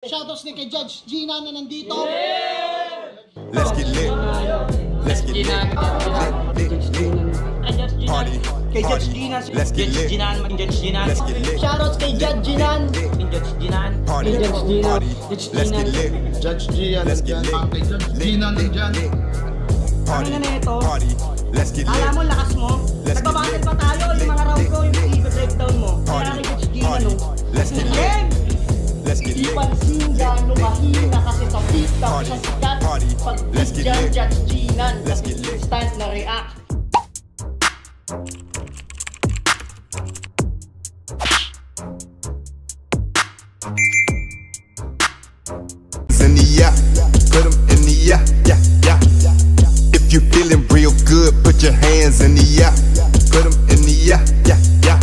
Shoutouts ni kay Judge Gina na nandito. Let's get lit. Let's get lit. Party. Kay Judge Gina. Let's get lit. Let's get lit. Shoutouts kay Judge Gina. Party. Party. Let's get lit. Judge Gian. Let's get lit. Kay Judge Gina nandyan. Party. Ano na ito? Party. Let's get lit. Alam mo, lakas mo. Let's get Nagbabattle lit. pa tayo. Yung mga round ko, yung i-breakdown mo. Party. Kaya kay Judge Gina, Party. no? Let's get lit. Game! Let's get Di lit. pansin gano'ng mahina kasi sa TikTok Party. siya sikat. Party. Pag Let's get dyan, lit. Judge Gina. Let's get lit. Instant na react. In the yeah, put 'em in the yeah, yeah, yeah. If you feeling real good, put your hands in the yeah, put 'em in the yeah, yeah, yeah.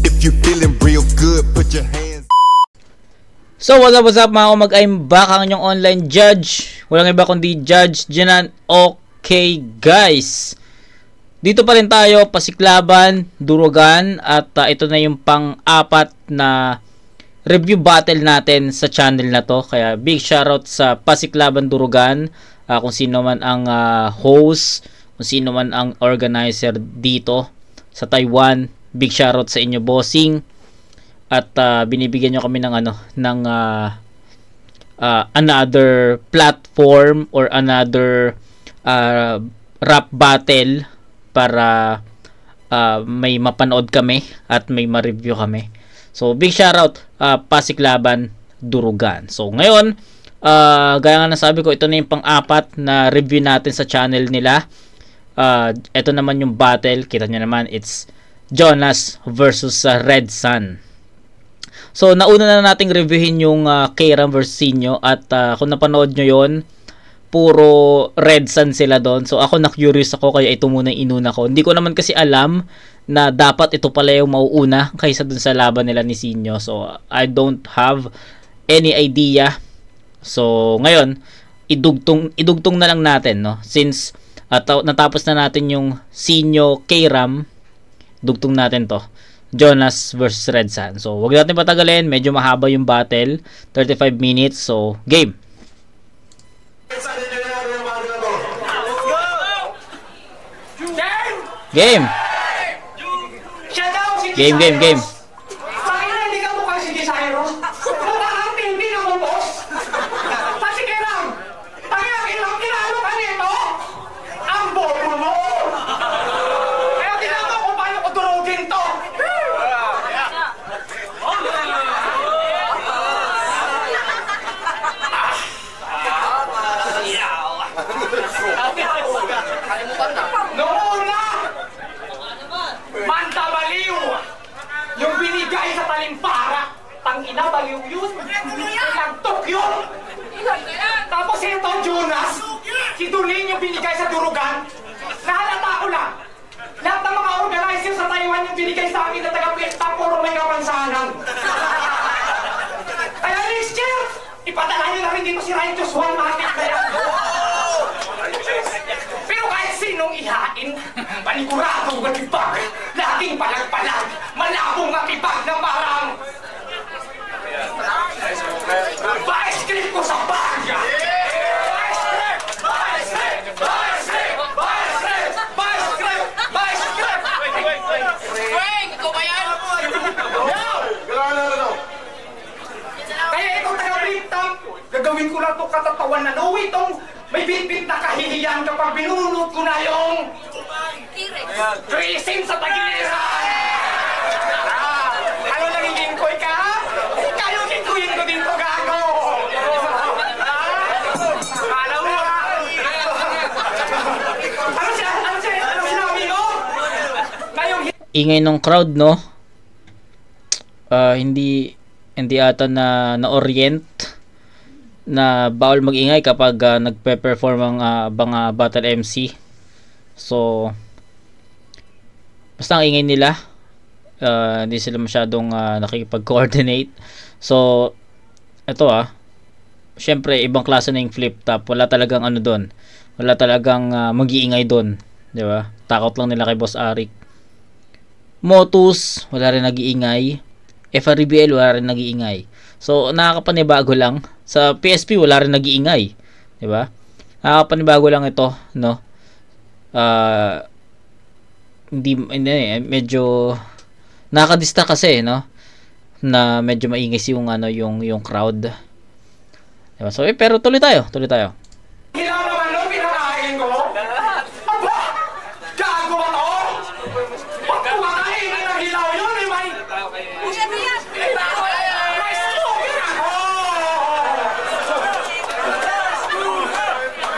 If you feeling real good, put your hands. So what's up mga kumag, I'm back, ang inyong online judge. Walang iba kundi Judge Jinan. Okay guys, dito pa rin tayo, Pasiklaban, Durugan. At ito na yung pang-apat na review battle natin sa channel na to. Kaya big shoutout sa Pasiklaban, Durugan, kung sino man ang host, kung sino man ang organizer dito sa Taiwan. Big shoutout sa inyo, bossing. At binibigyan nyo kami ng another platform or another rap battle para may mapanood kami at may ma-review kami. So big shoutout Pasiklaban, Durugan. So ngayon, gaya nga nasabi ko, ito na yung pang-apat na review natin sa channel nila. Ito naman yung battle, kita nyo naman, it's Jonas versus Red Sun. So nauna na nating reviewin yung Kram versus Sinyo. At kung napanood nyo yon, puro Red Sun sila doon. So ako na-curious ako, kaya ito muna yung inuna ko. Hindi ko naman kasi alam na dapat ito pala yung mauuna kaysa dun sa laban nila ni Sinyo. So I don't have any idea. So ngayon, idugtong na lang natin, no? Since natapos na natin yung Sinyo Kram, dugtong natin to, Jonas versus Red Sun. So wag natin patagalin, medyo mahaba yung battle, 35 minutes. So game. Game. Game. Bakit hindi ka mukha si Desiro? Mukha kang hindi na mo, boss. Pasikiram! Kinalo ka nito! Ang bobo mo! Kaya tinama ko paano ko durugin to! Noong una! Manta baliw! Yung binigay sa talimpara, tangina baliw yun. Nagtok yun. Tapos ito, Jonas, si Duling yung binigay sa Durugan. Nahalata ko lang. Lahat ng mga organizer sa Taiwan yung binigay sa amin na taga-piyesta, puro may kapansanan. Kaya next year, ipadala nyo na rin dito si Ryan Joshua, matik na yan. Pero kahit sinong ihain, paniguradong matibag, laging palag-palag, malabong matibag na parang ba-script ko sa baga! Kaya itong taga-flip-top, gagawin ko lang itong katatawan na no, itong may bit-bit na kahihiyan kapag binunod ko na yung tracing sa tagiliran! Ano nagiging koy ka? Kayo kituyin ko dito, gago! Alam mo ha? Ano sinabi mo? Ngayong Ingay ng crowd, no? Hindi ata na-orient na bawal mag-ingay kapag nagpe-perform ang mga battle MC. So basta ang ingay nila, hindi sila masyadong nakikipag-coordinate. So ito syempre ibang klase na yung flip top. Wala talagang ano doon. Wala talagang mag-iingay doon, 'di ba? Takot lang nila kay Boss Arik. Motus, wala rin nag-iingay. FRBL, wala rin nag-iingay. So, nakakapanibago lang. Sa PSP, wala rin nag-iingay. Diba? Nakakapanibago lang ito, no? Medyo nakaka-distract kasi, no? Na medyo maingay yung crowd. Diba? So, pero tuloy tayo. Hilaw naman no, pinakain ko. Aba! Gago ba to? Pag kumakain ka ng hilaw yun, eh, may... May smoking ako!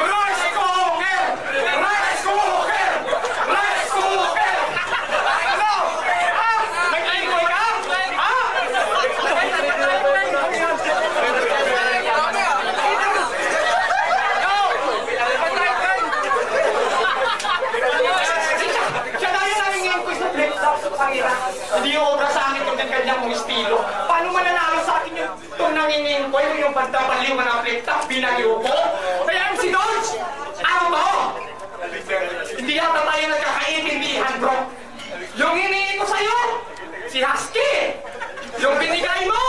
Rice cooker! Rice cooker! Rice cooker! Ano? Ah? Nag-iingoy ka? Siya tayo nangingin ko sa flip top sa pangina. Hindi yung obra sa akin yung kanya mong estilo. Paano mananalo sa akin yung itong nangingin ko yung pagdabaliw ng flip top binaliw ko? Kaya yung si Dodge, ano to? Hindi yata tayo nagkakaintindihan, bro. Yung hinihingi ko sa'yo, si Husky. Yung binigay mo,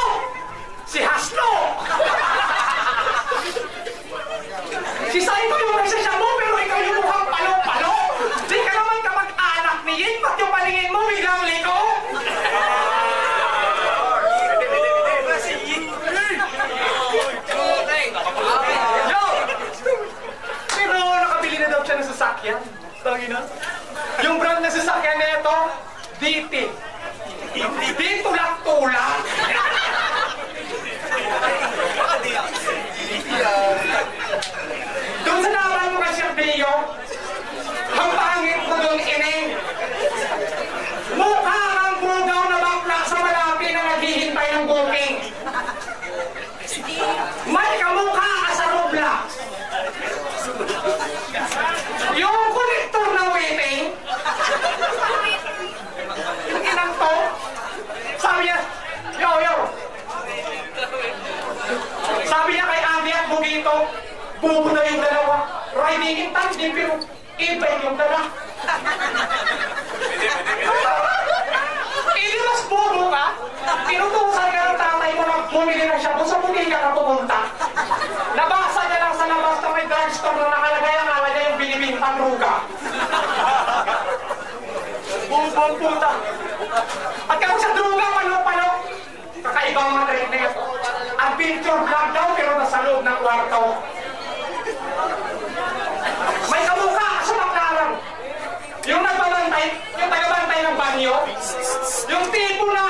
si Haslo. Si Saito yung nagsasabo pero ikaw yung mukhang palo-palo. Di ka naman kamag-anak ni Yin, ba't yung palingin mo biglang liko? Yo! Pero nakabili na daw siya ng sasakyan. Tangina. Yung brand na sasakyan na ito, DT. Di tulak-tulak. Doon sa naman mo kasi Dio, ang pangit mo doon ineng. Mukha kang bugaw na bakla sa malapi na naghihintay ng booking. May kamukha ka sa Roblox. Yung connector na waiting, yung inang to, sabi niya, yo. Sabi niya kay Andy at Bugito, bubo na yung dalawa. Riding in time din pero iba yung dala. Hindi mas bobo ka? Tinutusan ka ng tatay mo na bumili ng shampoo sa buti ka na pumunta. Nabasa niya lang sa labas na may drugstore na nakalagay ang alagay yung binibintang ruga. Bubong puta. At kapag sa druga, palo-palo. Kakaibang mga trend na ito. Ang picture vlog daw pero nasa loob ng kwarto. May kamukha sa McLaren. Yung nagbabantay, yung tagabantay ng banyo. Yung tipo na...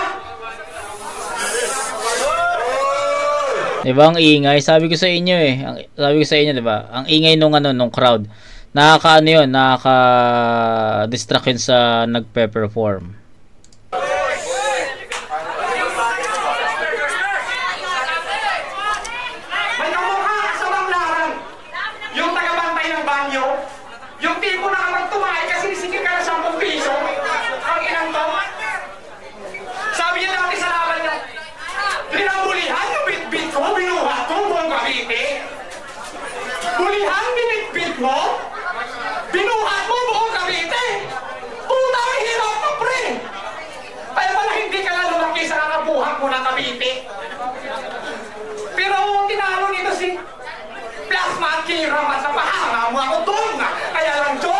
Diba ang ingay? Sabi ko sa inyo diba? Ang ingay nung crowd. Nakaka-distract yun sa nagpe-perform. May kamukha sa McLaren. Yung tagabantay ng banyo. Yung tipo na kapag tumahay kasi nisikil ka na 10 piso. Ang inang to. Sabi niya dati sa laban niya, binabulihan yung bit-bit ko, binuhat ko buong Cavite. Bulihan, binit-bit mo, binuhat mo buong Cavite. Puta, may hirap pa, pre. Kaya pala hindi ka na lumaki sa kakabuhan ko ng Cavite. Pero tinalo nito si Plasma at Kiram at napahanga mo ako doon. Kaya lang, Jo,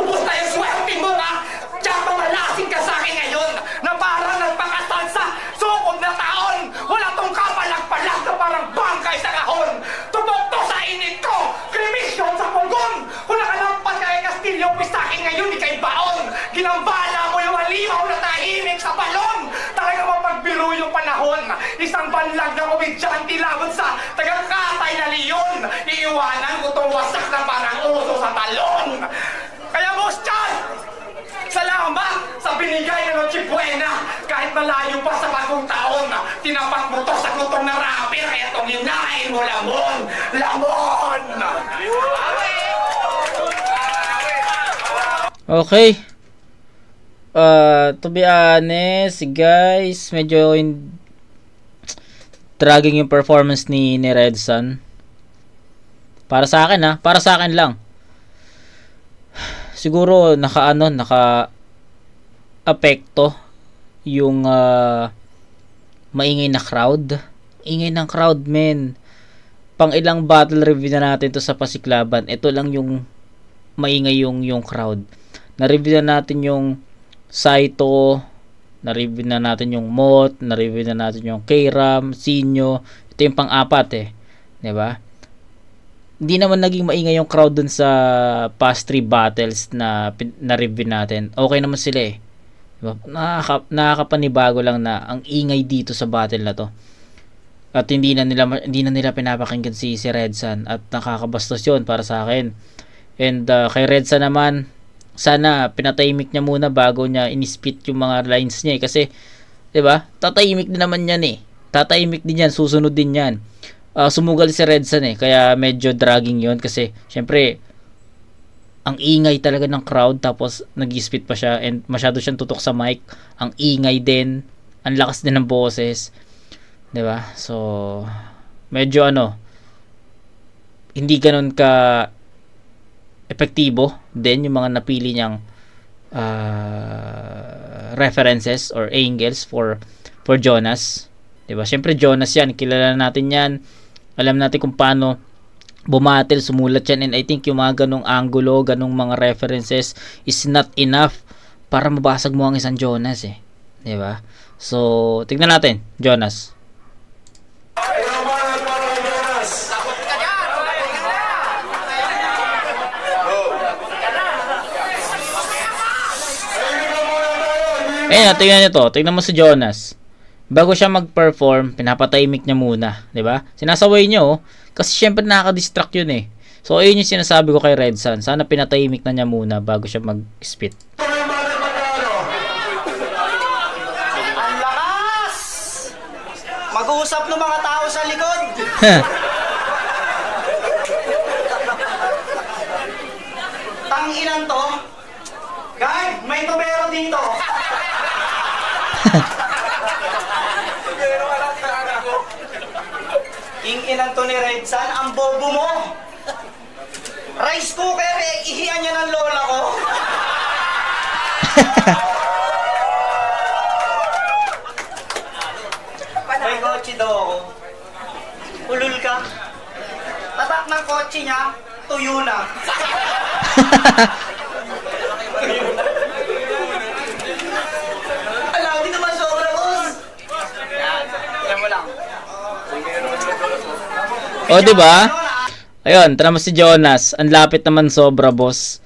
ubos na yung swerte mo nga. Tsaka malasing ka sa akin ngayon na parang nagpakasal sa sukod na taon. Wala tong kapalag-palag na parang bangkay sa kahon. Tubok to sa init ko, krimisyon sa punggon. Kung nakalampas ka kay Castillo, pistakin ngayon, di kay baon. Ginambala mo yung halimaw na tahimik sa balon. Talaga mapagbiro yung panahon. Isang banlag na komedyante laban sa tagang-katay na leon. Iiwanan ko tong wasak na parang uso sa talon. Kaya Boss Chan, salamat sa binigay na Noche Buena. Kahit malayo pa sa bagong taon, tinapak mo to sa gutong na rapper. Kaya itong hinain mo lamon. Lamon! Okay. To be honest, guys, medyo dragging yung performance ni Red Sun. Para sa akin para sa akin lang. Siguro naka-apekto yung maingay na crowd, ingay ng crowd, men. Pang ilang battle review na natin to sa Pasiklaban. Ito lang yung maingay yung crowd. Na-review na natin yung Saito, na-review na natin yung Moth, na-review na natin yung K-Ram, Sinyo. Ito yung pang-apat eh. 'Di ba? Hindi naman naging maingay yung crowd dun sa past 3 battles na review natin. Okay naman sila eh. Diba? Nakakapanibago lang na ang ingay dito sa battle na to. At hindi na nila pinapakinggan si Red Sun at nakakabastos 'yon para sa akin. And kay Red Sun naman, sana pinatahimik niya muna bago niya inispit yung mga lines niya eh. Kasi 'di ba? Tatahimik din naman 'yan eh. Tatahimik din 'yan, susunod din 'yan. Sumugal si Red Sun eh, kaya medyo dragging 'yon kasi syempre ang ingay talaga ng crowd, tapos nag-spit pa siya and masyado siyang tutok sa mic. Ang ingay din, ang lakas din ng boses, 'di ba? So medyo hindi ganoon ka epektibo din yung mga napili niyang references or angles for Jonas, 'di ba? Syempre Jonas 'yan, kilala natin 'yan. Alam natin kung paano bumatel, sumulat yan, and I think yung mga ganong angulo, ganong mga references is not enough para mabasag mo ang isang Jonas eh. 'Di ba? So, tignan natin, Jonas. Ayun, tingnan nyo to. Tingnan mo si Jonas. Bago siya mag-perform, pinapatahimik niya muna, 'di ba? Sinasaway niya kasi syempre nakaka-distract 'yun eh. So ayun yung sinasabi ko kay Red Sun. Sana pinatahimik na niya muna bago siya mag-spit. Ang lakas! Mag-uusap ng mga tao sa likod. Tanginan to. Guard, may tubero dito. Inginan to ni Red Sun, ang bobo mo. Rice cooker eh, ihiyan niya ng lola ko. May kotse daw ako. Ulul ka. Tatak ng kotse niya, tuyo na. Alam, di naman sobra, boss. Alam mo lang. O, diba? Ayun, tara mo si Jonas. Ang lapit naman sobra, boss.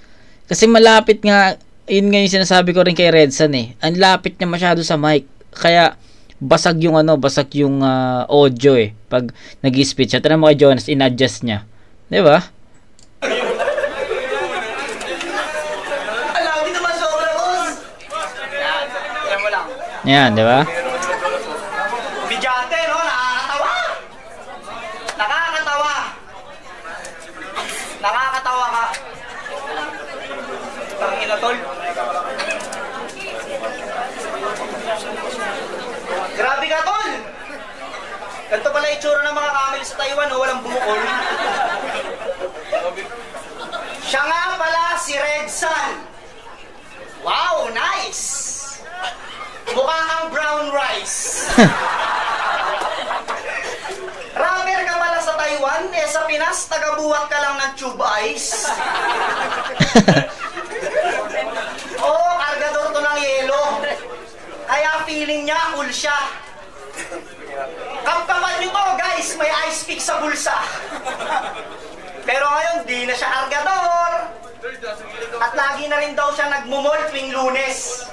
Kasi malapit nga, yun nga yung sinasabi ko rin kay Red Sun eh. Ang lapit niya masyado sa mic. Kaya, basag yung audio eh. Pag nag-speech siya. Tara mo kay Jonas, in-adjust niya. Diba? Alam, di naman sobra, boss. Alam mo lang. Yan, diba? Bidyante, no? Nakakatawa. Nakakatawa. Nakakatawa ka. Tangina, tol. Grabe ka, tol. Ganito pala itsura ng mga camel sa Taiwan, no? Walang bukol. Siya nga pala si Red Sun. Wow, nice. Mukha kang brown rice. Rapper ka pala sa Taiwan, sa Pinas, tagabuhat ka lang ng tube ice. Oo, kargador to ng yelo. Kaya feeling niya, cool siya. Kapkapan nyo to, guys, may ice pick sa bulsa. Pero ngayon, di na siya kargador. At lagi na rin daw siya nagmumol tuwing Lunes.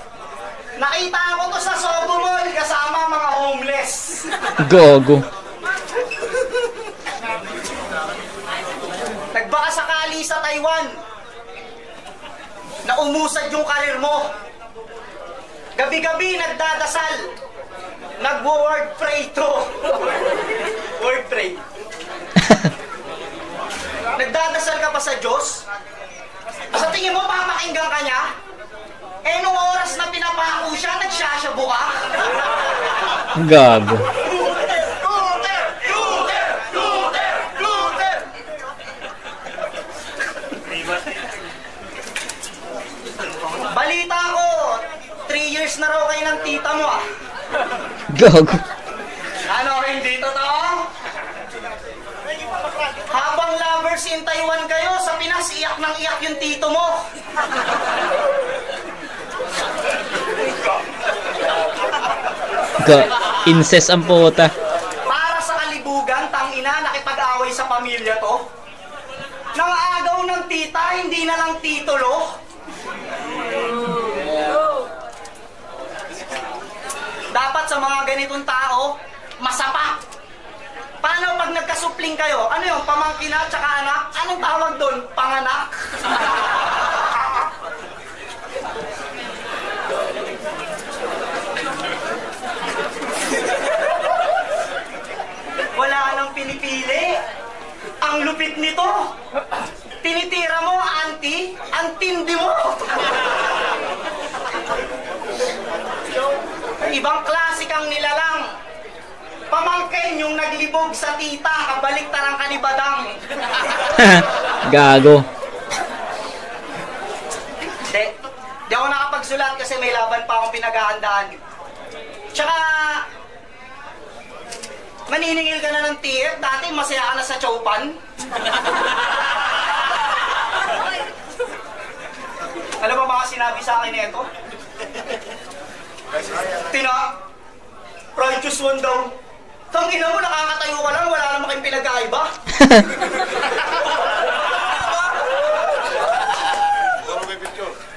Nakita ko to sa Sogo Mall kasama mga homeless. Gogo. Nagbaka sakali sa Taiwan na umusad yung karir mo. Gabi-gabi nagdadasal. Nagwo-word pray to. Word pray. Nagdadasal ka pa sa Diyos? Sa tingin mo, papakinggan ka niya? Eh, nung oras na pinapako siya, nagsasyabu ka? Gago. Luther! Luther! Luther! Luther! Balita ko, 3 years na raw kayo ng tita mo ah. Gago. Ano, hindi totoo? Habang lovers in Taiwan kayo, sa Pinas, iyak ng iyak yung tito mo. Incest ang puta. Para sa kalibugan, tangina, nakipag-away sa pamilya to. Nang agaw ng tita, hindi na lang titulo. Dapat sa mga ganitong tao, masapa. Paano pag nagkasupling kayo? Ano yung pamangkin at saka anak? Anong tawag doon? Panganak? Wala nang pinipili. Ang lupit nito. Tinitira mo, auntie. Ang tindi mo. Ibang klase kang nilalang. Pamangkin yung naglibog sa tita, kabaliktar ang kanibadang. Gago. Di ako nakapagsulat kasi may laban pa akong pinaghahandaan. Tsaka, maniningil ka na ng TF, dati masaya ka na sa Chowpan. Alam mo mga sinabi sa akin nito? Righteous one daw. Tangina mo, nakakatayo ka lang, wala naman kayong pinagkaiba.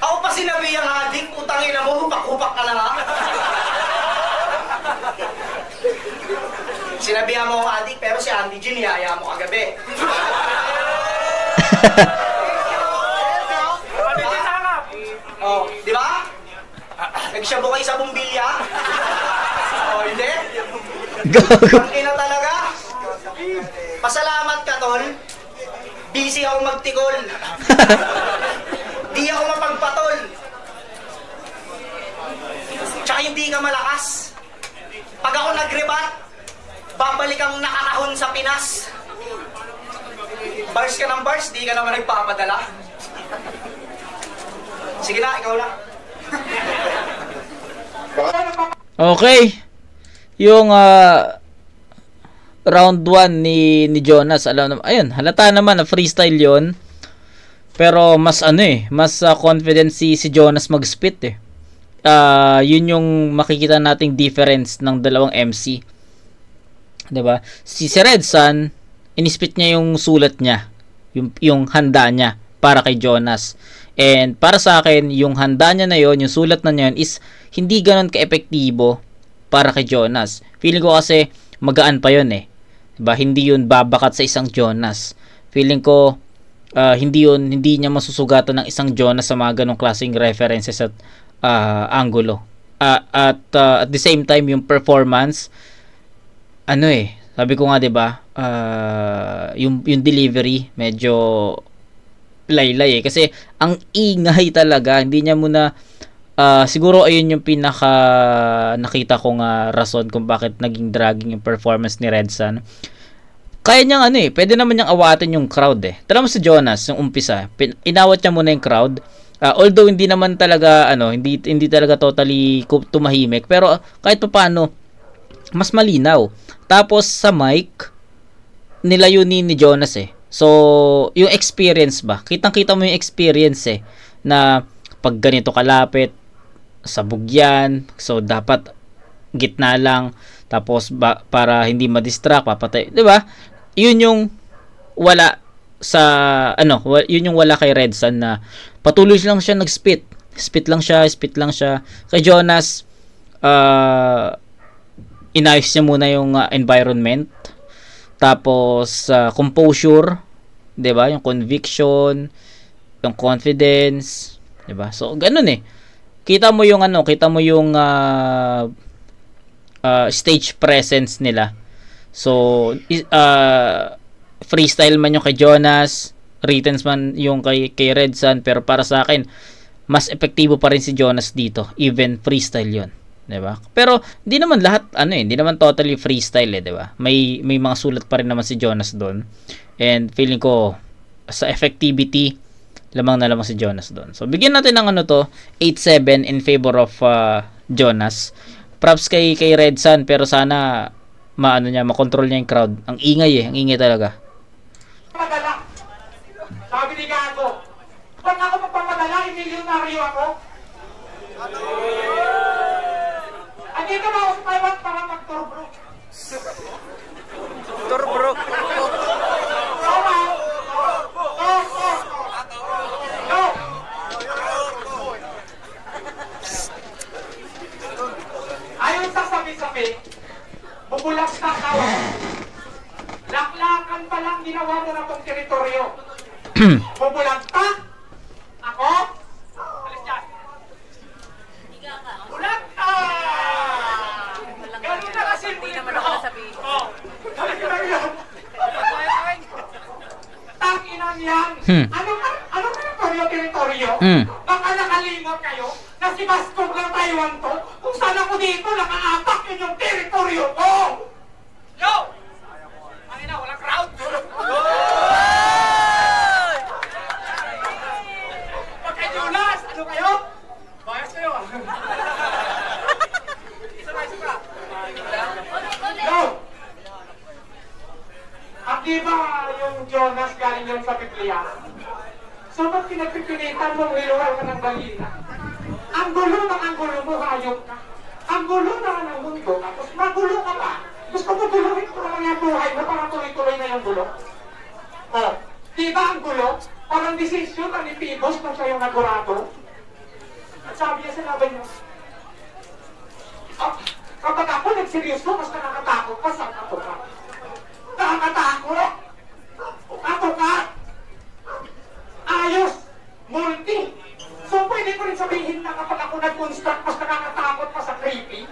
Ako pa sinabi ang adik, utangina mo, hupak-hupak ka na nga. Sinabihan mo ang adik, pero si Andy G, niyaya mo kagabi. Oh, di ba? Nagsyabo kayo sa bumbilya? Oh, hindi? Ang ina talaga? Pasalamat ka, tol. Busy ako magtikol. Di ako mapagpatol. Tsaka hindi ka malakas. Pag ako nag-rebat, babalik ang nakakahon sa Pinas. Bars ka ng bars, di ka naman nagpapadala. Sige na, ikaw na. Okay. Yung round 1 ni Jonas, alam naman, ayun, halata naman na freestyle 'yon. Pero mas mas confident si Jonas mag-spit eh. Yun yung makikita nating difference ng dalawang MC. 'Di ba? Si Red Sun, inispit niya yung sulat niya, yung handa niya para kay Jonas. And para sa akin, yung handa niya na yon, yung sulat na yun is hindi ganoon ka-epektibo para kay Jonas. Feeling ko kasi magaan pa yun eh. Diba? Hindi yun babakat sa isang Jonas. Feeling ko hindi niya masusugatan ng isang Jonas sa mga ganong klaseng references at angulo. At the same time, yung performance, sabi ko nga 'di ba, yung delivery medyo laylay eh, kasi ang ingay talaga. Hindi niya muna siguro ayun yung pinaka nakita kong rason kung bakit naging dragging yung performance ni Red Sun. Kaya niyang pwede naman niyang awatin yung crowd eh. Tala mo si Jonas yung umpisa, inawat niya muna yung crowd. Although hindi naman talaga hindi talaga totally tumahimik, pero kahit paano mas malinaw. Tapos sa mic nilayo ni Jonas eh. So, yung experience ba? Kitang-kita mo yung experience eh. Na pag ganito kalapit, sabog yan. So, dapat gitna lang. Tapos, para hindi ma-distract, papatay. Diba? Yun yung wala sa, yun yung wala kay Red Sun na patuloy lang siya nag-spit. Spit lang siya. Kay Jonas, inayos niya muna yung environment. Tapos composure, 'di ba? Yung conviction, yung confidence, 'di ba? So ganoon eh. Kita mo yung stage presence nila. So freestyle man yung kay Jonas, written man yung kay Red Sun, pero para sa akin mas epektibo pa rin si Jonas dito, even freestyle 'yon. 'Di ba? Pero hindi naman lahat hindi naman totally freestyle 'di ba? May mga sulat pa rin naman si Jonas doon. And feeling ko sa effectivity lamang si Jonas doon. So bigyan natin ng 8-7 in favor of Jonas. Props kay Red Sun, pero sana makontrol niya yung crowd. Ang ingay talaga. Ba't ako magpapadala? Milyonaryo ako? Andito na ako sa Taiwan para mag-tour-bro. Turbro. Tama! No! Ayon sa sabi-sabi, bubulak na kawa. Laklakan pa lang ginawa mo na itong teritoryo. Bubulagtak! Ako? Alis dyan. Bulagtak! Ganun na kasi Hindi naman ako nasabihin. Oh, talaga lang yan. Tanginan yan. Ano teritoryo? Baka nakalimot kayo na si Baskog ng Taiwan to. Kung saan ako dito, nakaapak yun yung teritoryo ko. Yo! Angina, walang crowd. Pagka-Jonas, ano kayo? Bayas kayo. Isa pa. Yo! At di ba yung Jonas galing yun sa Biblia? So ba't pinagpipilitan mong niluwal ka ng balina? Ang gulo mo, hayop ka. Ang gulo naman ng mundo, tapos magulo ka pa. Gusto mo guluhin ko naman yung buhay mo para tuloy-tuloy na yung gulo? Oh, di ba ang gulo? Parang desisyon na ni Pibos kung siya yung nagurado. At sabi niya sa laban niya, kapag ako nagseryoso, mas nakakatakot pa sa ato ka. Nakakatakot? Ato ka? Ayos! Multi! So pwede ko rin sabihin na kapag ako nag-construct, mas nakakatakot pa sa creepy?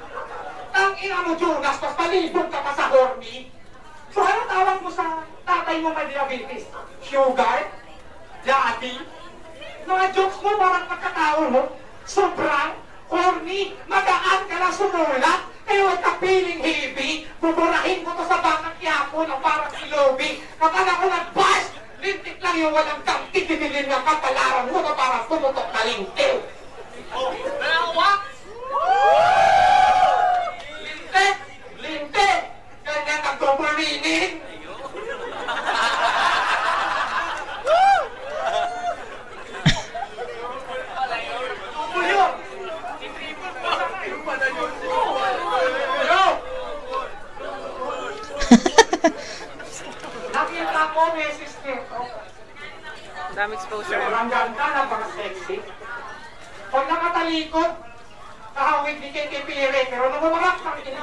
Ang ina mo, Jonas, mas palibog ka pa sa horny? So ano tawag mo sa tatay mo may diabetes? Sugar? Daddy? Mga jokes mo parang pagkatao mo, sobrang horny, magaan ka lang sumulat, kaya huwag ka feeling heavy, buburahin ko to sa bakang Quiapo ng parang ilobi. Kapag ako nag-bash, lintik lang yung walang kamti, dibilin ng kapalaran mo na parang tumutok na lintik. Oh, nalawak! Lintik! Lintik! Ganyan ang double meaning! Nakita ko, may sister ko. Dami exposure. Ang ganda, napaka-sexy. Pag nakatalikod, kahawig ni Katy Perry, pero namamarap sa akin.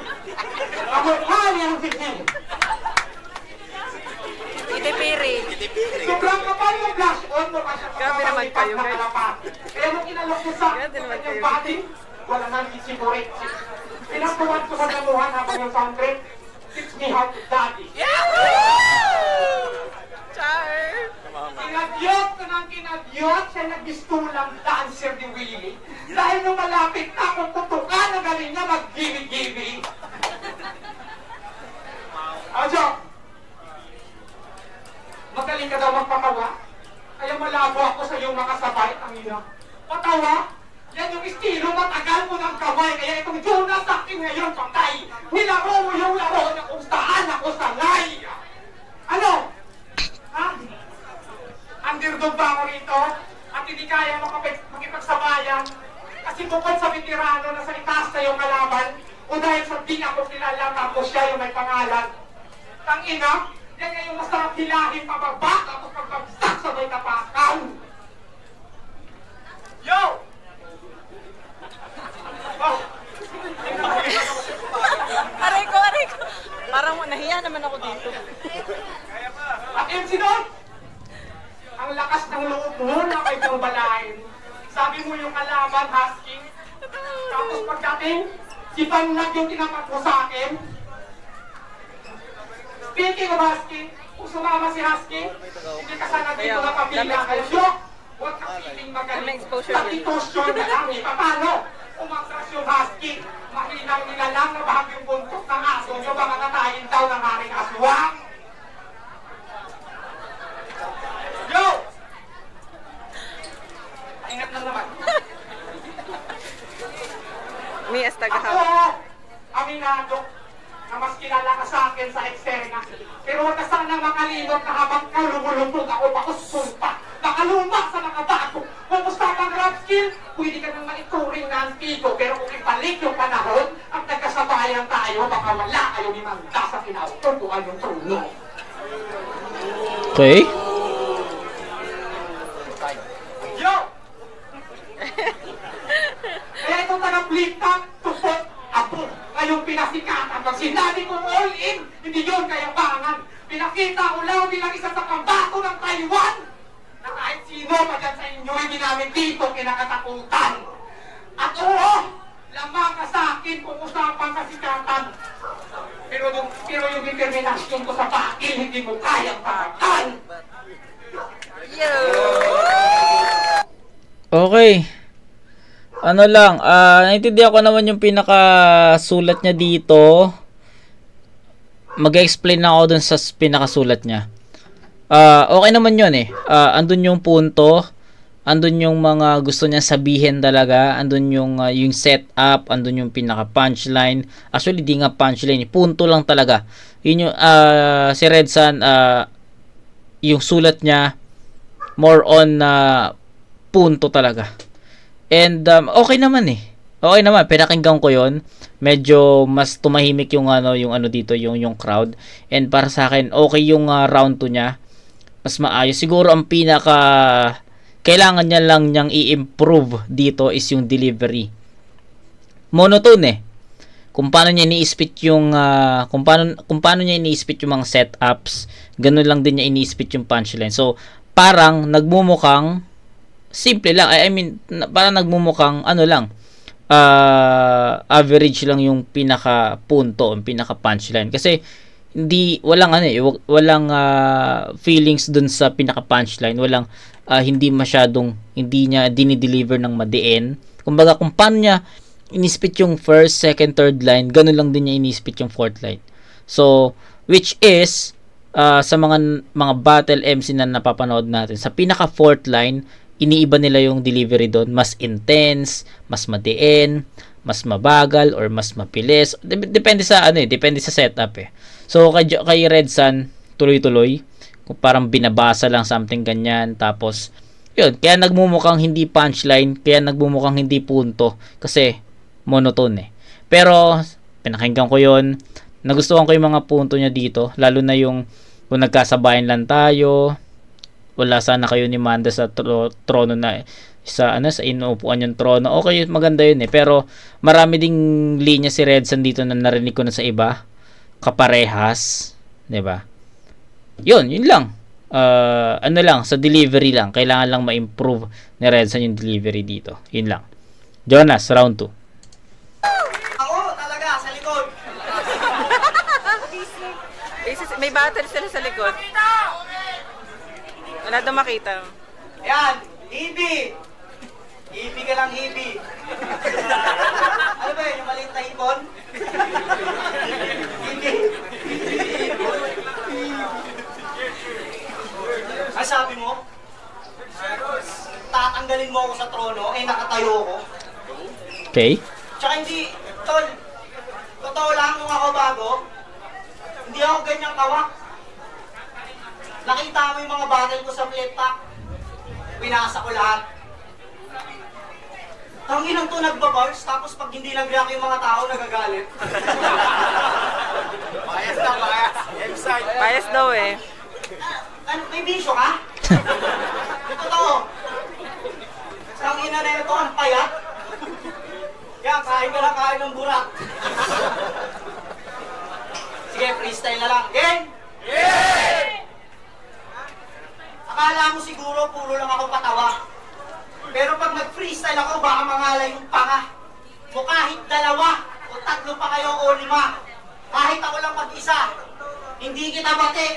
Ako, hali ang signal. Ite Piri. Sobrang kapal yung blush on mo kasi Grabe naman kayo, guys. Kaya nung inalok ko sa Grabe naman kanyang kayo. body, wala nang isimurit. Pinapuwan ko sa damuhan habang yung soundtrack, Teach Me How to Daddy. Char! Kinadyot ko ng kinadyot, siya nagbistulang dancer ni Willie. Dahil nung malapit na akong putukan, ang galing niya mag-gibig-gibig. Ajo, magaling ka daw magpatawa? Kaya malabo ako sa iyong makasabay, ang ina. Patawa? Yan yung estilo, matagal mo ng kamay. Kaya itong Jonas akin ngayon, patay. Nilaro mo yung laro na kung saan ako sanay. Ano? Ha? Underdog ba ako rito? At hindi kaya makipagsabayan? Kasi bukod sa veterano na sa itaas na yung kalaban, o dahil sa di ako kilala, tapos siya yung may pangalan. Tangina, yan nga yung masarap hilahin pababa, tapos pagbagsak sa may tapakan. Yo! Oh! Aray ko! Parang nahiya naman ako dito. At MC Don, ang lakas ng loob mo na kay kang balahin. Sabi mo yung kalaban, Husky. Tapos pagdating, si Panlag yung tinapat mo sa akin. Speaking of Husky, kung sumama si Husky, hindi ka sana dito na pabila. Kaya Dok, huwag ka feeling magaling. Takitusyon na lang eh. Paano? Umatras yung Husky, mahinang nila lang na bahag yung buntot ng aso nyo, baka natayin daw ng haring aswang. Yo! Ingat lang naman. Mias Ako, tagahawak. aminado, na mas kilala ka sa akin sa eksena. Pero huwag ka sana makalimot na habang kalumulupog ako pakusulpa. Nakaluma sa nakabago ko, pero kung ibalik yung panahon at nagkasabayan tayo, baka wala kayo ni Manda sa kinaututuan yung trono. Okay. Yo! Kaya itong taga-Bliktak, tupot, apo, kayong pinasikatan. Pag sinabi kong all in, hindi yun kayabangan. Pinakita ko lang bilang isa sa pambato ng Taiwan na kahit sino pa dyan sa inyo ay ginamit dito kinakatakutan. At oo, lamang ka sa akin kung usapan kasikatan. Pero yung determinasyon ko sa bakil, hindi mo kayang takan. Okay. Ano lang, naintindihan ko naman yung pinakasulat niya dito. Mag-explain na ako dun sa pinakasulat niya. Okay naman yun eh. Andun yung punto, andun yung mga gusto niya sabihin talaga, andun yung setup, andun yung pinaka-punchline. Actually, di nga punchline, punto lang talaga. Yun yung, si Red Sun, yung sulat niya, more on punto talaga. And okay naman eh. Okay naman, pinakinggan ko 'yon. Medyo mas tumahimik yung dito, yung crowd. And para sa akin, okay yung round 2 niya. Mas maayos. Siguro ang pinaka kailangan niya lang niyang i-improve dito is yung delivery. Monotone eh. Kung paano niya ini-spit yung kung paano niya ini-spit yung mga setups, ganun lang din niya ini-spit yung punchline. So, parang nagmumukhang simple lang. I mean, parang nagmumukhang average lang yung pinaka punto, yung pinaka punchline. Kasi walang feelings dun sa pinaka punchline. Walang hindi niya dinideliver ng madiin. Kumbaga, kung paano niya inispit yung first, second, third line, ganun lang din niya inispit yung fourth line. So, which is sa mga battle MC na napapanood natin, sa pinaka fourth line, iniiba nila yung delivery doon, mas intense, mas madiin, mas mabagal or mas mabilis. Depende sa depende sa setup eh. So kay Red Sun, tuloy-tuloy, kung parang binabasa lang something ganyan, tapos yun, kaya nagmumukhang hindi punchline, kaya nagmumukhang hindi punto kasi monotone eh. Pero pinakinggan ko yun, nagustuhan ko yung mga punto niya dito, lalo na yung kung nagkasabayan lang tayo, wala sana kayo ni Manda sa trono na sa inuupuan yung trono. Okay, maganda yun eh. Pero marami ding linya si Red Sun dito na narinig ko na sa iba. Kaparehas, 'di ba? Yun lang. Lang sa delivery lang. Kailangan lang ma-improve ni Red Sun yung delivery dito. Yun lang. Jonas, round 2. Ako talaga sa likod. May battle sila sa likod. Wala daw makita. Ayan, Ibi. Ibi ka lang, Ibi. Ano ba yun, yung maliit na hipon? Ibi. Ano sabi mo? Tatanggalin mo ako sa trono, nakatayo ako. Okay. Tsaka hindi, tol, totoo lang kung ako bago, hindi ako ganyang kawak. Nakita mo yung mga battle ko sa flip-top. Binasa ko lahat. Tanginang to nagbabars, tapos pag hindi nag-react yung mga tao, nagagalit. Bias na, bias. Bias daw eh. May bisyo ka? Totoo. Tangina na ito, ang payat. Yan, kain ka na kain ng burak. Sige, freestyle na lang. Game! Yeah! Akala mo siguro puro lang ako patawa. Pero pag nag-freestyle ako, baka mangalay yung panga. O kahit 2 o 3 pa kayo o 5. Kahit ako lang mag-isa, hindi kita bate.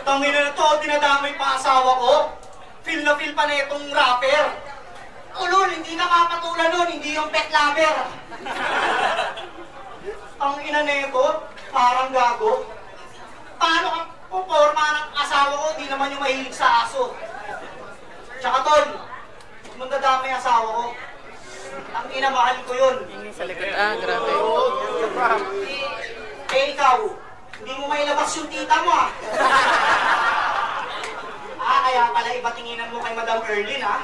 Tangina na to, dinadamay pa asawa ko. Feel na feel pa na itong rapper. Ulol, hindi nakapatulan nun, hindi yung pet lover. Ang ina na ito, parang gago. Paano ka puporma ng asawa ko, di naman yung mahilig sa aso. Tsaka tol, mandadamay asawa ko. Ang ina, mahal ko yun. Sa likod. Grabe. Eh ikaw, hindi mo mailabas yung tita mo ah. Kaya pala iba tinginan mo kay Madam Erlyn, ha?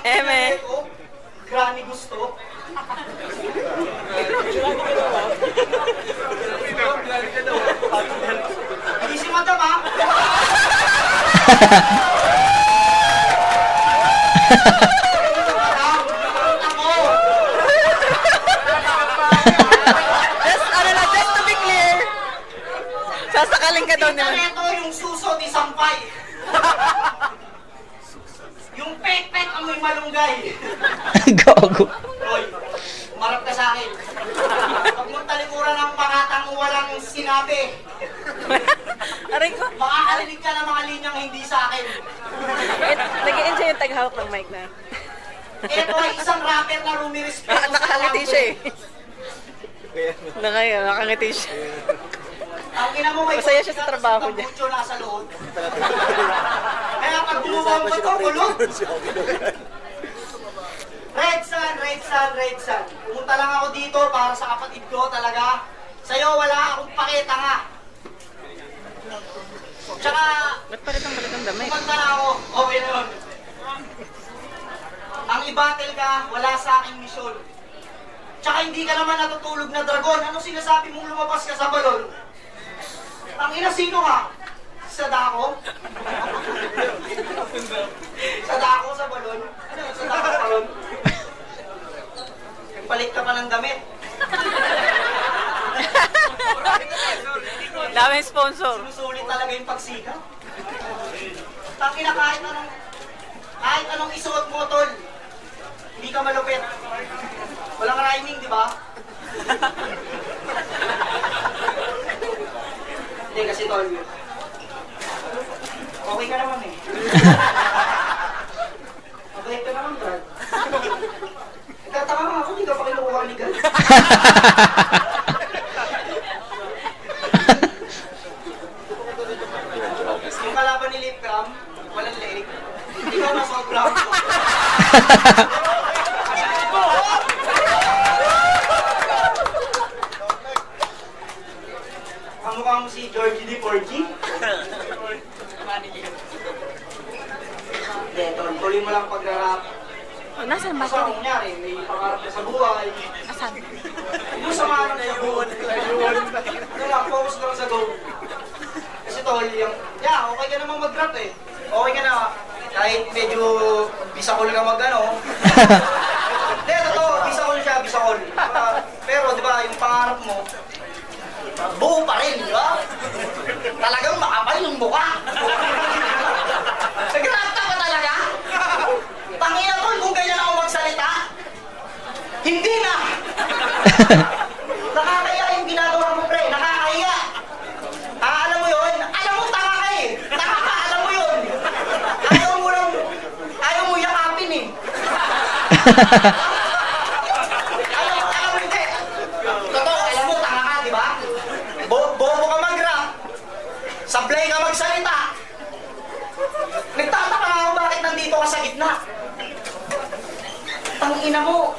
Eme. Granny gusto. Hindi si Madam, ha? Just to be clear. Sasakaling ka daw naman. Ito yung suso ni Sampay. Yung pek-pek amoy malunggay. Gago. Roy, umarap ka sa akin. Huwag mong talikuran ng pangatang walang sinabi. Aray ko. Makakarinig ka ng mga linyang hindi sa akin. Nag-i-enjoy yung taghawak ng mic na. Ito ay isang rapper na rumirespeto sa Nakangiti siya eh. Nakangiti siya. Ang ina mo may Masaya siya sa trabaho niya. Mucho nasa loob. Kaya pag bumubong ka to, ulog. Red Sun, Red Sun, Red Sun. Pumunta lang ako dito para sa kapatid ko talaga. Sa'yo wala akong pakita nga. Tsaka, Ba't palitang damit? pumunta na ako. Okay na yun. Ang i-battle ka, wala sa aking misyon. Tsaka hindi ka naman natutulog na dragon. Ano sinasabi mong lumabas ka sa balon? Ang ina, sino ka? Sa dako? Sa dako, sa balon? Ano yun, sa dako, sa balon? Palit ka pa ng damit. Daming sponsor. Sinusulit talaga yung pagsika. Tangina, kahit anong isuot mo, tol, hindi ka malupit. Walang rhyming, di ba? Hindi kasi, tol, okay ka naman eh. Okay ka naman, Brad. Nagtataka nga ako, hindi ka pa kinukuha ni God. Yung kalaban ni Lip Cam, walang leeg. Ikaw na sobrang. Ang mukha mo si Georgie D. Porgy. Hindi, tuloy mo lang pag-rap. Oh, nasaan ba Kasi kung kunyari, may pangarap ka sa buhay. Asan? Yung samahan ng sagot. Ano lang, focus lang sa goal. Kasi tol, okay ka namang mag-rap eh. Okay ka na, kahit medyo bisakol ka mag-ano. Hindi, totoo, bisakol siya, bisakol. Pero di ba, yung pangarap mo, buo pa rin, di ba? Talagang makapal yung mukha. Nag-rap ka ba talaga? Tangina tol, kung ganyan ako magsalita, hindi na! Nakakaya yung ginagawa mo, pre. Nakakaya. Alam mo yun? Alam mo, tanga ka eh. Tanga ka, alam mo yun. Ayaw mo yakapin eh. Alam mo, hindi. Totoo, alam mo, tanga ka, di ba? Bobo ka mag-rap. Sablay ka magsalita. Nagtataka nga ako bakit nandito ka sa gitna. Tangina mo.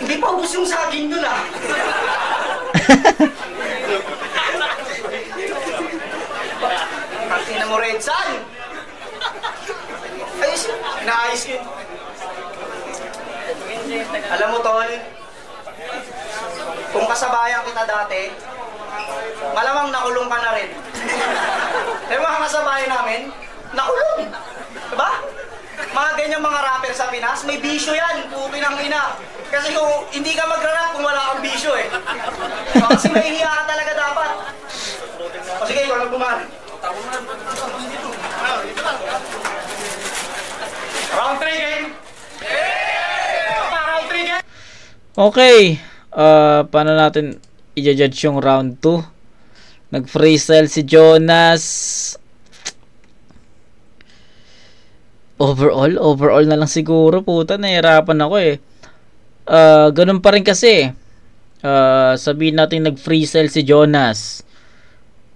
Hindi pa ubus yung saging dun ah. Tangina mo, Red Sun. Ayos yun. Naayos yun. Alam mo, tol, kung kasabayan kita dati, malamang nakulong ka na rin. Yung mga kasabayan namin, nakulong. Diba? Mga ganyang mga rapper sa Pinas, may bisyo yan, puti ng ina. Kasi kung hindi ka magra-rap kung wala kang bisyo eh. Kasi may hiya ka talaga dapat. O sige, ikaw lang bumari. Round 3 game! Round 3 game! Okay. Paano natin i-judge yung round 2? Nag-freestyle si Jonas. Overall na lang siguro. Puta, nahirapan ako eh. Ganun pa rin kasi. Sabihin natin nag-freestyle si Jonas.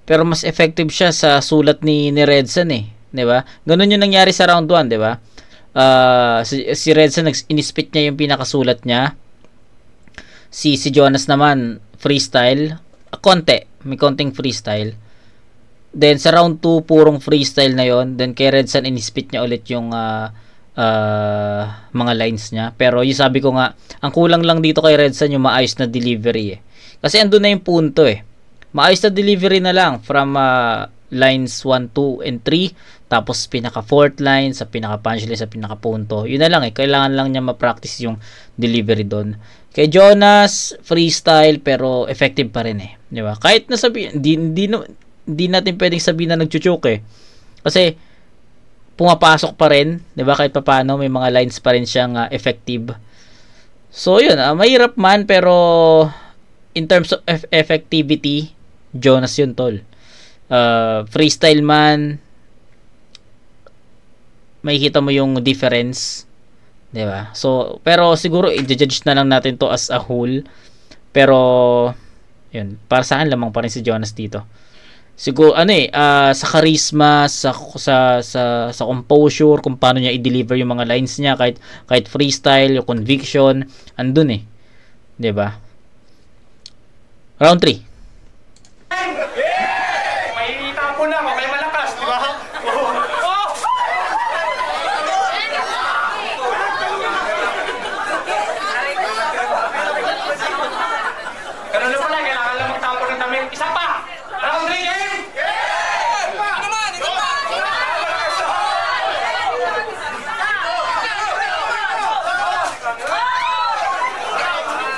Pero mas effective siya sa sulat ni Redson eh. 'Di ba? Ganun yung nangyari sa round 1, 'di ba? Si Redson in-spit niya yung pinakasulat niya. Si Jonas naman freestyle. may konting freestyle. Then sa round 2 purong freestyle na yon. Then kay Redsan inispit niya ulit yung mga lines niya. Pero yung sabi ko nga, ang kulang lang dito kay Redsan yung maayos na delivery eh. Kasi andun na yung punto eh. Maayos na delivery na lang from lines 1, 2, and 3. Tapos pinaka 4th line, sa pinaka punchline, sa pinaka punto. Yun na lang eh. Kailangan lang niya ma-practice yung delivery doon. Kay Jonas, freestyle pero effective pa rin eh. Di ba? Kahit nasabi, hindi natin pwedeng sabihin na nagchuchuk eh. Kasi pumapasok pa rin, 'di ba? Kahit papaano may mga lines pa rin siyang effective. So 'yun, mahirap man pero in terms of effectivity, Jonas 'yun tol. Freestyle man, makikita mo yung difference, 'di ba? So pero siguro i-judge na lang natin to as a whole. Pero 'yun, para sa akin lamang pa rin si Jonas dito. Siguro sa charisma, sa composure, kung paano niya i-deliver yung mga lines niya, kahit freestyle, yung conviction, andun eh. 'Di ba? Round 3. May tapo na, may malakas, di ba? Ganun na pala, kailangan lang magtapo ng damit. Isa pa! Round 3 game!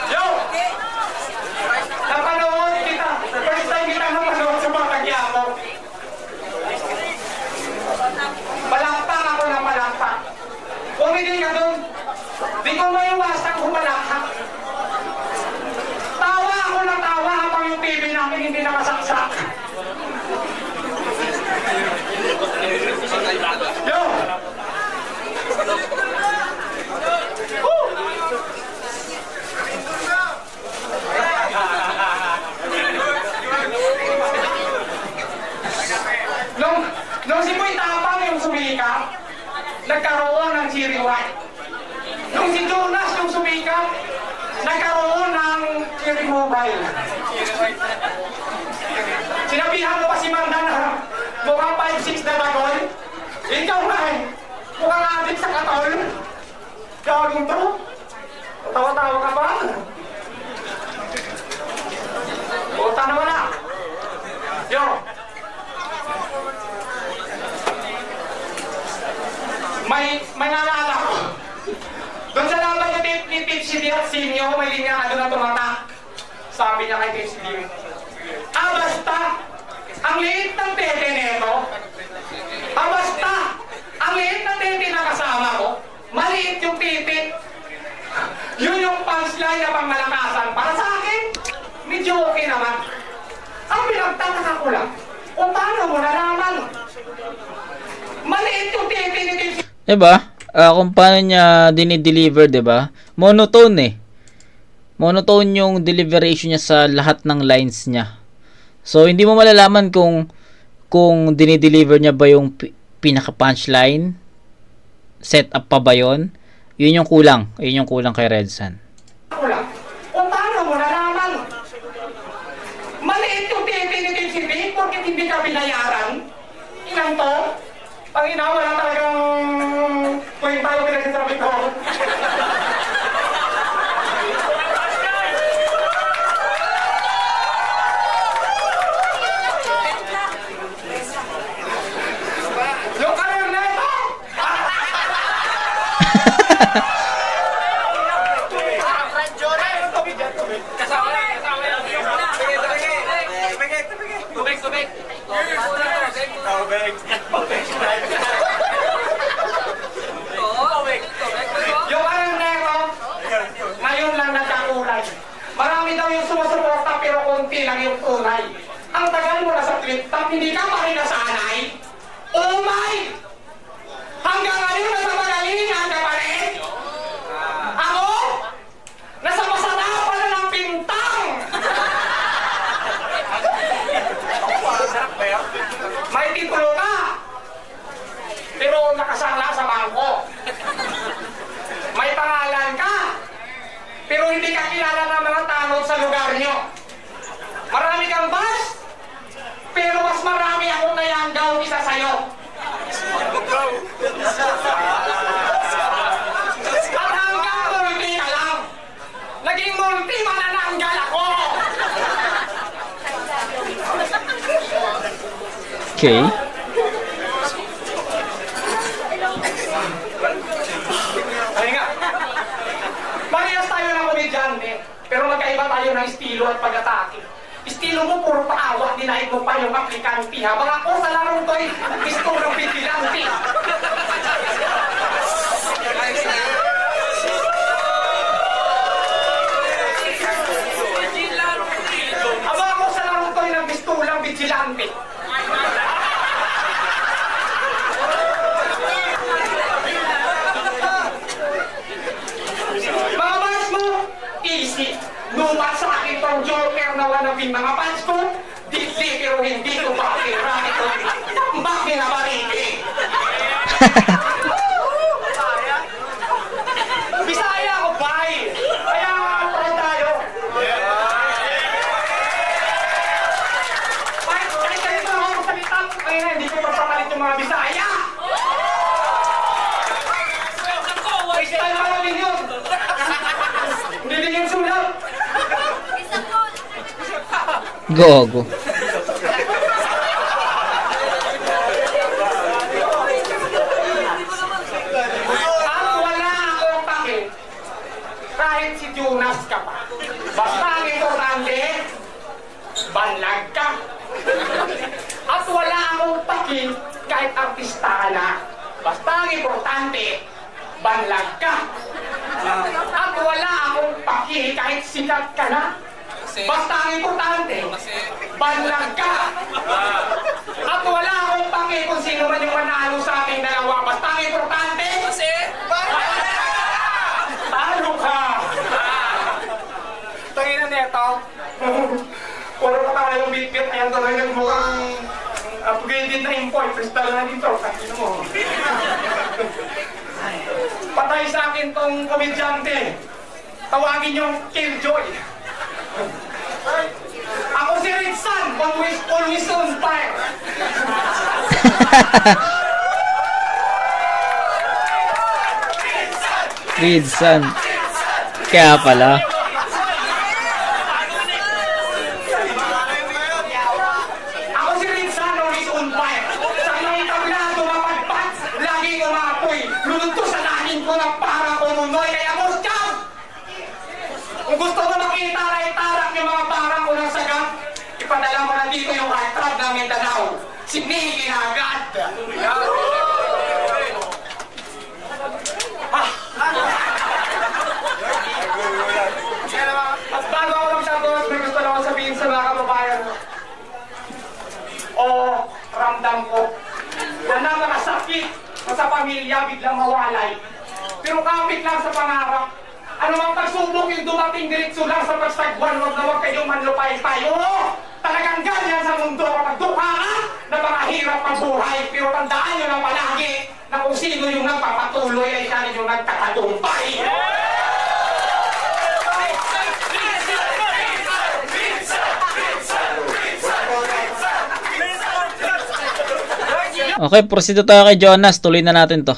Yo! Napanood kita. First time kita napanood sa mga nagyamo. Palakpak ako na palakpak. Pumili ka dun. Di ko maiwasan humalakpak. Tawa ako ng tawa habang yung TV namin hindi nakasaksak. Yo! Nung si Boy Tapang yung sumikap, nagkaroon ng Cherry White. Nung si Jonas yung sumikap, nagkaroon ng Cherry Mobile. Sinabihan mo pa si Manda na mukhang 5'6" na tagol. Ikaw nga eh, mukhang adik sa katol. Gagawin to. Tawa-tawa ka ba? Puta na wala. Yo! May naalala ko. Doon sa laban ni Tipsy Sinyo, may linya na tumatak. Sabi niya kay Tipsy Dio, basta, ang liit ng tete neto. Basta, ang liit ng tete na kasama ko, maliit yung titit. Yun yung punchline na pangmalakasan. Para sa akin, medyo okay naman. Ang pinagtataka ko lang, kung paano mo nalaman? Maliit yung tete ni Tipsy. Diba? Kung paano niya dinideliver, diba? Monotone eh. Monotone yung deliveration niya sa lahat ng lines niya. So, hindi mo malalaman kung dinideliver niya ba yung pinaka-punchline, set up pa ba yun? Yun yung kulang. Yun yung kulang kay Redsan. Kung paano mo nalaman? Maliit yung tete ni Tipsy Dick, porque hindi ka binayaran. Ilan to? Pangina, wala talagang kung tayo pinagsasabi ko. Yung karir na ito! Yung karir na ito, ngayon lang nagkakulay. Marami daw yung sumusuporta pero konti lang yung tunay. Ang tagal mo na sa flip-top, hindi ka pa rin nasanay. Oh my! Hanggang ngayon nasa magalingan ka pa rin? Ako? Nasa masarapan na ng pintang! May titulo ka! Pero nakasala sa bangko. May pangalan ka! Pero hindi ka kilala ng mga tanod sa lugar nyo. Marami kang bas, pero mas marami akong nayanggaw isa sa'yo. At hanggang multi ka lang, naging multi manananggal ako. Okay. Ay nga, parehas tayo ng komedyante, pero magkaiba tayo ng estilo at pag-atake. Estilo mo puro paawa, dinaig mo pa yung aplikante, habang ako sa larong ko'y gusto ng vigilante. Habang ako sa larong ko'y gusto ng vigilante. Mga fans mo, easy. Lumat sa akin tong Joker na wanabing mga fans ko, dikli pero hindi ko bakira ito. Tambak binabarili. Bisaya ako, bay. Kaya try tayo. Kahit ganito ako magsalita, kaya hindi ko magpapalit yung mga Bisaya. Style ka na din yun. Hindi din yung sulat. Gogo. At wala akong pake. Kahit si Jonas ka pa. Basta ang importante, banlag ka. At wala akong pake kahit artista ka na. Basta ang importante, banlag ka. At wala akong pake kahit sikat ka na. Basta ang importante, banlag ka. At wala akong pake kung sino man yung manalo sa ating dalawa. Basta ang importante, talo ka. Tangina neto. Puro pa tayong bit-bit. Ayan tuloy nagmukhang upgraded na import. Crystal na dito. Tangina mo. Patay sa akin tong komedyante. Tawagin yung Killjoy. Ako si Ritsan, always on fire. Ridsan. Kaya pala. Ako si Ritsan, always on fire. Sa mga tabla, tumapagpat, laging umapoy. Lunto sa langin ko na para kumunoy. Kaya boss Cham, kung gusto mo makita na itarak yung mga parang ko ng sagat, ipadala mo na dito yung heartthrob ng Mindanao. Si Nicky agad. At bago ako magsagot, may gusto lang ako sabihin sa mga kababayan. Ramdam ko na napakasakit na sa pamilya biglang mawalay. Pero kapit lang sa pangarap. Ano mang pagsubok yung dumating diretso lang sa pagsagwan, wag na wag kayong manlupay tayo. Talagang ganyan sa mundo kapag dukha ka na mga hirap ang buhay. Pero tandaan nyo lang palagi na kung sino yung nagpapatuloy ay siya yung nagkakatumpay. Okay, proceed tayo kay Jonas. Tuloy na natin to.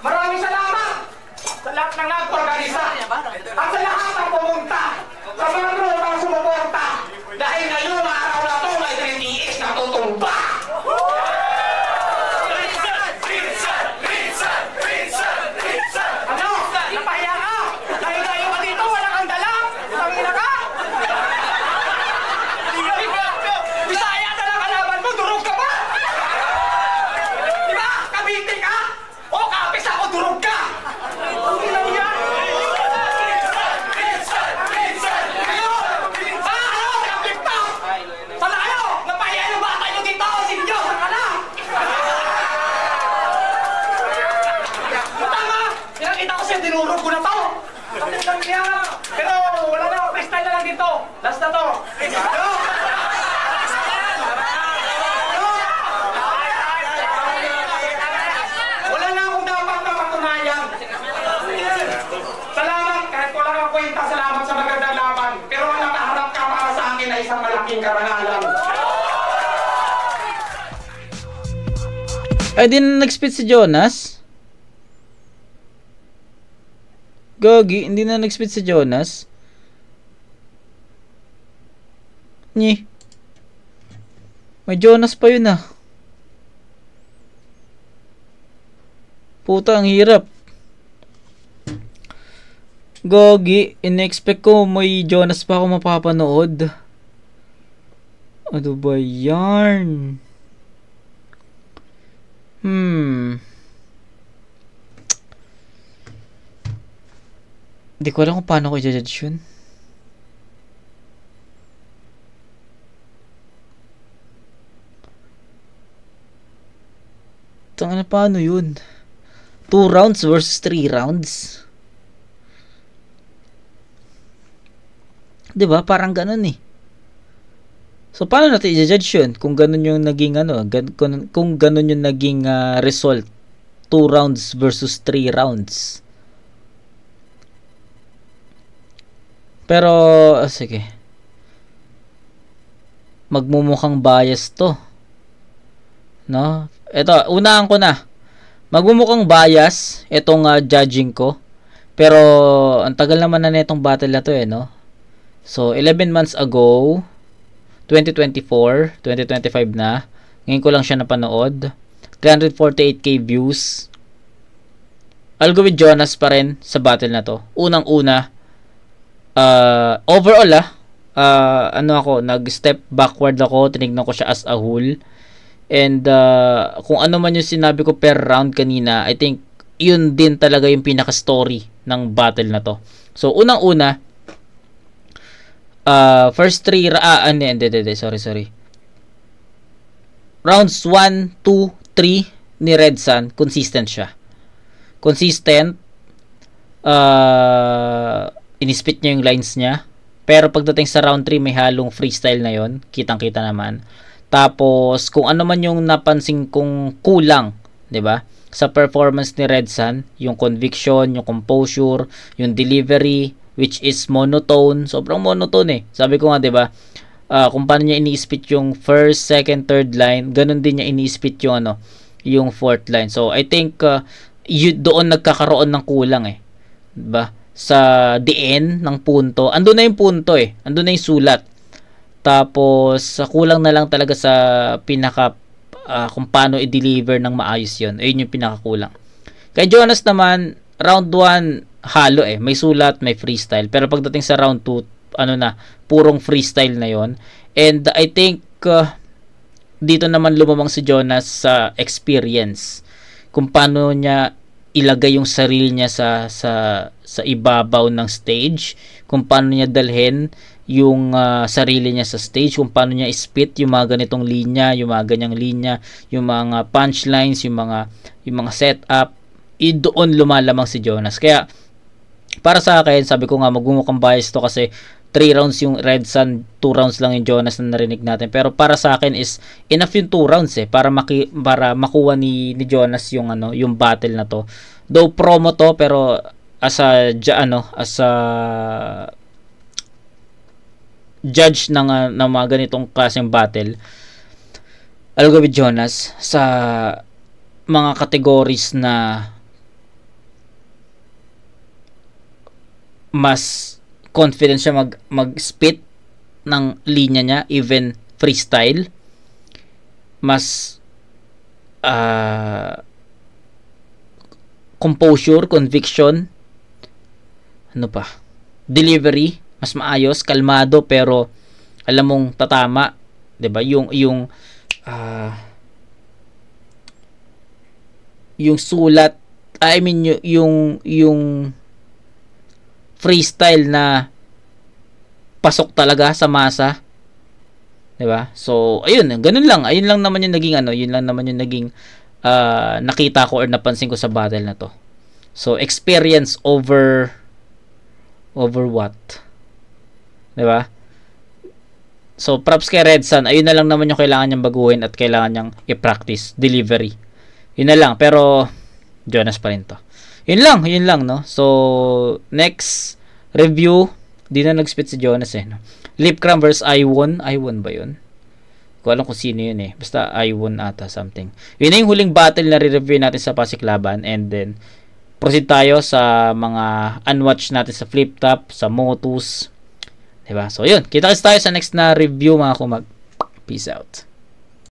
Maraming salamat sa lahat ng nag-organisa at sa lahat ng pumunta, sa mga grupang sumuporta, dahil ngayong araw na ito may 3DS na tutumba. Ano? Napahiya ka? Dahil tayo ka dito, wala kang dala? Tangina ka? Bisaya na lang kalaban mo, durog ka ba? Diba? Kabiti ka? O kapis ako, durog ka! Ang ilaw yan! Ano? Kapit pa! malaking karangalan. Ay, di na nag-spit si Jonas? Gogi, hindi na nag-spit si Jonas? May Jonas pa yun ah. Puta, ang hirap. Gogi, in-expect ko may Jonas pa ako mapapanood. Ano ba yarn? Hindi ko alam kung paano ko i-judge yun. Tanga na, paano yun? 2 rounds versus 3 rounds? Diba? Parang ganun eh. So, paano natin i-judge yun? Kung ganun yung naging kung ganun yung naging result. 2 rounds versus 3 rounds. Pero, sige. Magmumukhang bias to. No? Ito, unahan ko na. Magmumukhang bias itong judging ko. Pero, ang tagal naman na itong battle na to no? So, 11 months ago, 2024, 2025 na. Ngayon ko lang siya napanood. 348k views. I'll go with Jonas pa rin sa battle na to. Unang-una, overall nag-step backward ako. Tinignan ko siya as a whole. And kung ano man yung sinabi ko per round kanina, I think yun din talaga yung pinaka-story ng battle na to. So, unang-una, first 3 sorry. Rounds 1, 2, 3 ni Red Sun, consistent siya. Consistent. Inispit niya yung lines niya. Pero pagdating sa round 3, may halong freestyle na yon. Kitang-kita naman. Tapos, kung ano man yung napansin kong kulang, 'di ba? Sa performance ni Red Sun, yung conviction, yung composure, yung delivery, which is monotone. Sobrang monotone eh. Sabi ko nga, 'di ba? Kung paano niya ini-spit yung first, second, third line, ganun din niya ini-spit yung yung fourth line. So, I think doon nagkakaroon ng kulang eh. 'Di ba? Sa DN ng punto, andun na yung punto eh. Andun na yung sulat. Tapos, kulang na lang talaga sa pinaka kung paano i-deliver ng maayos yun. Ayun yung pinakakulang. Kay Jonas naman, round 1, halo eh. May sulat, may freestyle. Pero pagdating sa round 2, purong freestyle na yon. And I think, dito naman lumamang si Jonas sa experience. Kung paano niya ilagay yung sarili niya sa ibabaw ng stage. Kung paano niya dalhin yung sarili niya sa stage, kung paano niya spit yung mga ganitong linya, yung mga ganyang linya, yung mga punchlines, yung mga setup, doon lumalamang si Jonas. Kaya para sa akin, sabi ko nga magmumukhang bias to kasi 3 rounds yung Red Sun, 2 rounds lang yung Jonas na narinig natin. Pero para sa akin is enough yung 2 rounds para makuha ni Jonas yung yung battle na to. Though promo to, pero as a judge ng mga ganitong klaseng battle, I'll go with Jonas sa mga categories na mas confident siya mag-spit ng linya niya, even freestyle. Mas composure, conviction, delivery, mas maayos, kalmado, pero alam mong tatama, 'di ba? Yung sulat, I mean yung freestyle na pasok talaga sa masa, 'di ba? So, ayun, ganun lang. Ayun lang naman yung naging nakita ko or napansin ko sa battle na to. So, experience over what? 'Di ba? So, props kay Red Sun. Ayun na lang naman yung kailangan niyang baguhin at kailangan niyang i-practice. Delivery. Yun na lang. Pero, Jonas pa rin to. Yun lang, no? So, next review. Di na nag-spit si Jonas, no? Lipcram versus Iwon. Iwon ba yun? Ko alam kung sino yun eh. Basta Iwon ata something. Yun na yung huling battle na re-review natin sa Pasiklaban. And then, proceed tayo sa mga unwatch natin sa Flip Top, sa Motus. Diba? So, yun. Kita-kits tayo sa next na review mga kumag. Peace out.